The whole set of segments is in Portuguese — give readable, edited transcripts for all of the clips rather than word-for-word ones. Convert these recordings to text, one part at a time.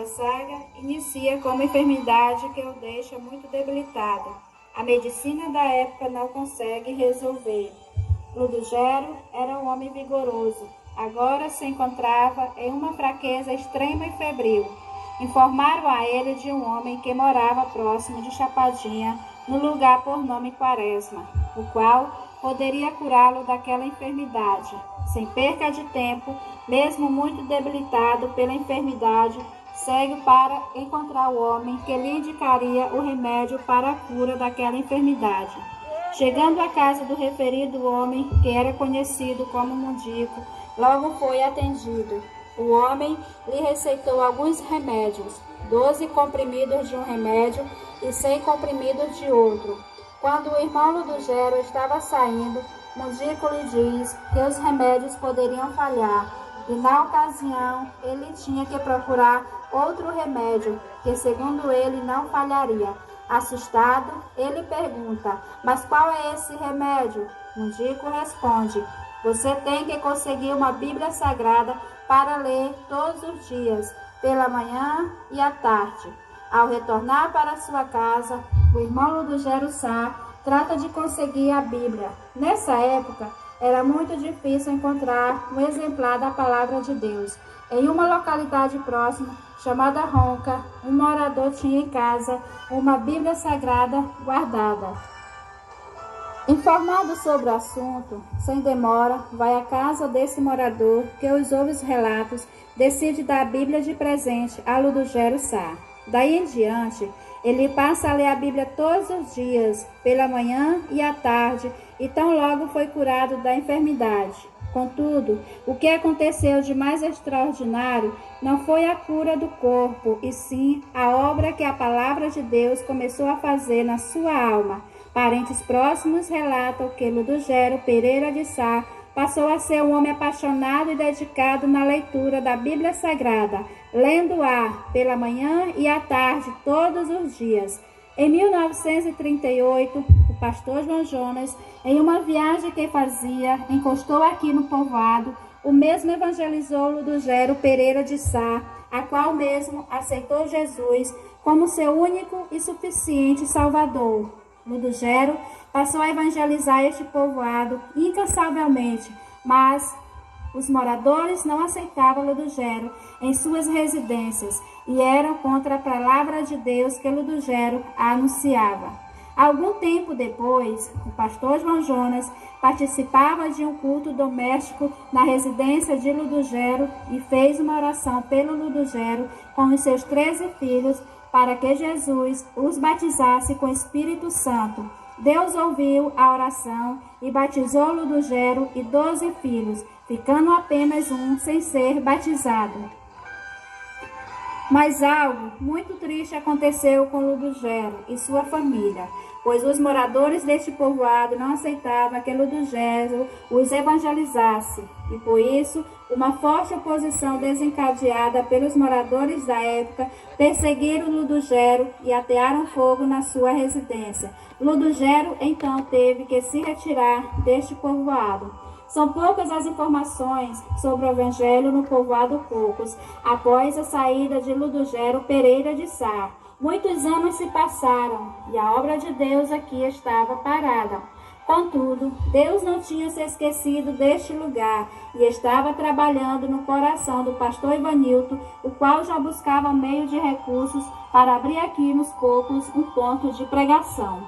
Outra saga inicia com uma enfermidade que o deixa muito debilitado. A medicina da época não consegue resolver. Ludogero era um homem vigoroso. Agora se encontrava em uma fraqueza extrema e febril. Informaram a ele de um homem que morava próximo de Chapadinha, no lugar por nome Quaresma, o qual poderia curá-lo daquela enfermidade. Sem perca de tempo, mesmo muito debilitado pela enfermidade, segue para encontrar o homem que lhe indicaria o remédio para a cura daquela enfermidade. Chegando à casa do referido homem, que era conhecido como Mundico, logo foi atendido. O homem lhe receitou alguns remédios, 12 comprimidos de um remédio e 100 comprimidos de outro. Quando o irmão Ludogero estava saindo, Mundico lhe diz que os remédios poderiam falhar, e na ocasião ele tinha que procurar outro remédio, que segundo ele não falharia. Assustado, ele pergunta: mas qual é esse remédio? Mundico responde: você tem que conseguir uma Bíblia Sagrada para ler todos os dias, pela manhã e à tarde. Ao retornar para sua casa, o irmão Ludogero Sá trata de conseguir a Bíblia. Nessa época, era muito difícil encontrar um exemplar da Palavra de Deus. Em uma localidade próxima, chamada Ronca, um morador tinha em casa uma Bíblia Sagrada guardada. Informado sobre o assunto, sem demora, vai à casa desse morador, que os ouve os relatos, decide dar a Bíblia de presente a Ludogero Sá. Daí em diante, ele passa a ler a Bíblia todos os dias, pela manhã e à tarde, e tão logo foi curado da enfermidade. Contudo, o que aconteceu de mais extraordinário não foi a cura do corpo, e sim a obra que a palavra de Deus começou a fazer na sua alma. Parentes próximos relatam que Ludogero Pereira de Sá passou a ser um homem apaixonado e dedicado na leitura da Bíblia Sagrada, lendo-a pela manhã e à tarde todos os dias. Em 1938, o pastor João Jonas, em uma viagem que fazia, encostou aqui no povoado. O mesmo evangelizou Ludogero Pereira de Sá, a qual mesmo aceitou Jesus como seu único e suficiente Salvador. Ludogero passou a evangelizar este povoado incansavelmente, mas os moradores não aceitavam Ludogero em suas residências e eram contra a palavra de Deus que Ludogero anunciava. Algum tempo depois, o pastor João Jonas participava de um culto doméstico na residência de Ludogero e fez uma oração pelo Ludogero com os seus 13 filhos para que Jesus os batizasse com o Espírito Santo. Deus ouviu a oração e batizou Ludogero e 12 filhos, ficando apenas um sem ser batizado. Mas algo muito triste aconteceu com Ludogero e sua família, pois os moradores deste povoado não aceitavam que Ludogero os evangelizasse, e por isso uma forte oposição desencadeada pelos moradores da época perseguiram Ludogero e atearam fogo na sua residência. Ludogero então teve que se retirar deste povoado. São poucas as informações sobre o evangelho no povoado Cocos, após a saída de Ludogero Pereira de Sá. Muitos anos se passaram e a obra de Deus aqui estava parada. Contudo, Deus não tinha se esquecido deste lugar e estava trabalhando no coração do pastor Ivanilton, o qual já buscava meio de recursos para abrir aqui nos Cocos um ponto de pregação.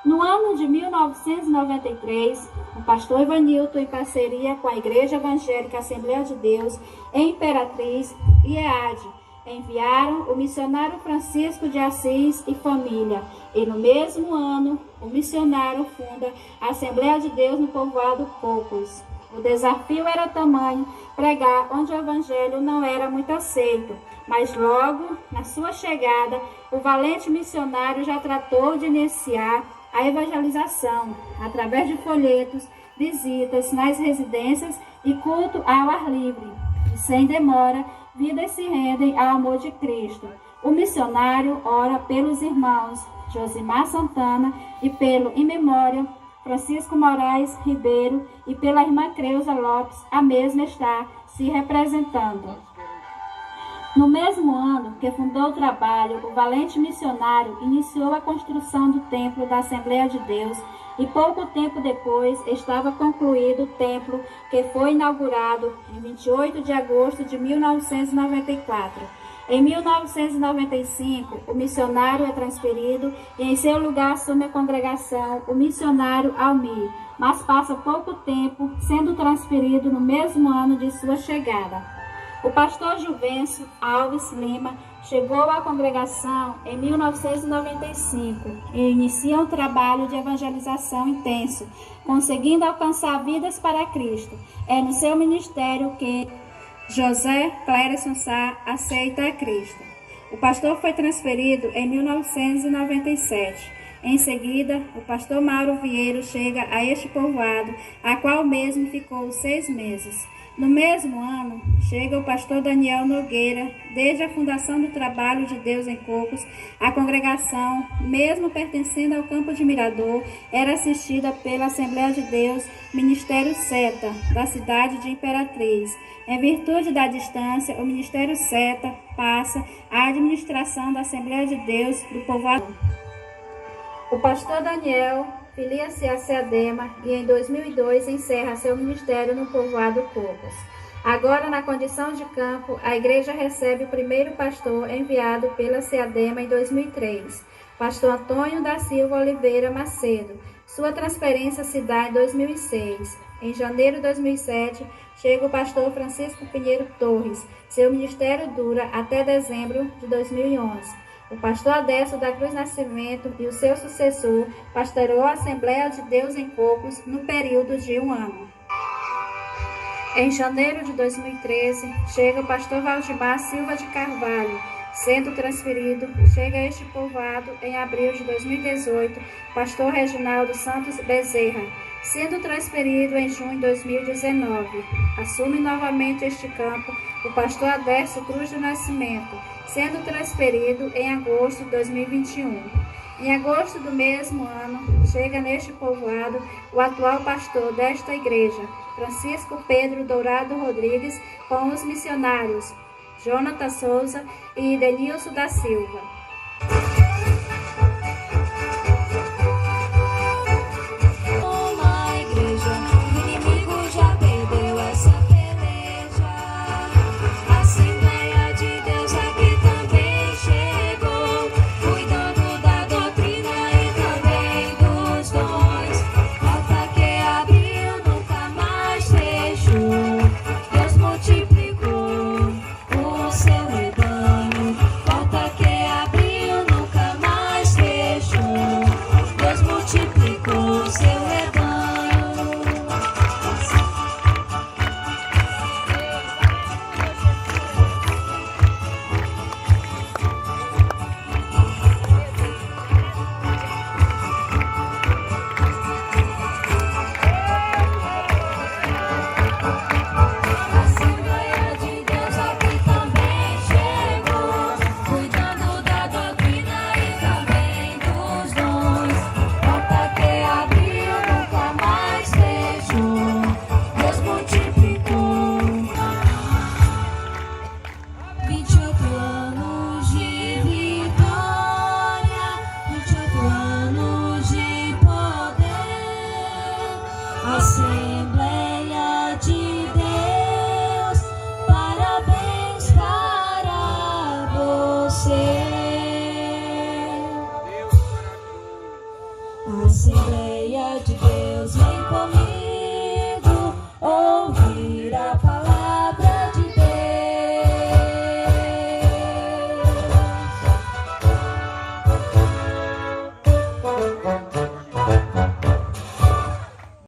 No ano de 1993, o pastor Ivanilton, em parceria com a Igreja Evangélica Assembleia de Deus, em Imperatriz e EAD, enviaram o missionário Francisco de Assis e família. E no mesmo ano, o missionário funda a Assembleia de Deus no povoado Cocos. O desafio era tamanho pregar onde o evangelho não era muito aceito. Mas logo, na sua chegada, o valente missionário já tratou de iniciar a evangelização, através de folhetos, visitas nas residências e culto ao ar livre. E sem demora, vidas se rendem ao amor de Cristo. O missionário ora pelos irmãos Josimar Santana e pelo In Memoriam Francisco Moraes Ribeiro e pela irmã Creuza Lopes, a mesma está se representando. No mesmo ano que fundou o trabalho, o valente missionário iniciou a construção do templo da Assembleia de Deus e pouco tempo depois estava concluído o templo, que foi inaugurado em 28 de agosto de 1994. Em 1995, o missionário é transferido e em seu lugar assume a congregação o missionário Almir, mas passa pouco tempo sendo transferido no mesmo ano de sua chegada. O pastor Juvencio Alves Lima chegou à congregação em 1995 e inicia um trabalho de evangelização intenso, conseguindo alcançar vidas para Cristo. É no seu ministério que José Clérisson Sá aceita a Cristo. O pastor foi transferido em 1997. Em seguida, o pastor Mauro Vieiro chega a este povoado, a qual mesmo ficou 6 meses. No mesmo ano, chega o pastor Daniel Nogueira. Desde a fundação do Trabalho de Deus em Cocos, a congregação, mesmo pertencendo ao campo de Mirador, era assistida pela Assembleia de Deus, Ministério Seta, da cidade de Imperatriz. Em virtude da distância, o Ministério Seta passa à administração da Assembleia de Deus do povoado. O pastor Daniel filia-se a SEADEMA e em 2002 encerra seu ministério no povoado Cocos. Agora, na condição de campo, a igreja recebe o primeiro pastor enviado pela SEADEMA em 2003, pastor Antônio da Silva Oliveira Macedo. Sua transferência se dá em 2006. Em janeiro de 2007, chega o pastor Francisco Pinheiro Torres. Seu ministério dura até dezembro de 2011. O pastor Adécio da Cruz Nascimento e o seu sucessor pastoreou a Assembleia de Deus em Cocos no período de 1 ano. Em janeiro de 2013, chega o pastor Valdemar Silva de Carvalho. Sendo transferido, chega a este povoado em abril de 2018, pastor Reginaldo Santos Bezerra. Sendo transferido em junho de 2019, assume novamente este campo o pastor Adécio Cruz do Nascimento, sendo transferido em agosto de 2021. Em agosto do mesmo ano, chega neste povoado o atual pastor desta igreja, Francisco Pedro Dourado Rodrigues, com os missionários Jonathan Souza e Denilson da Silva.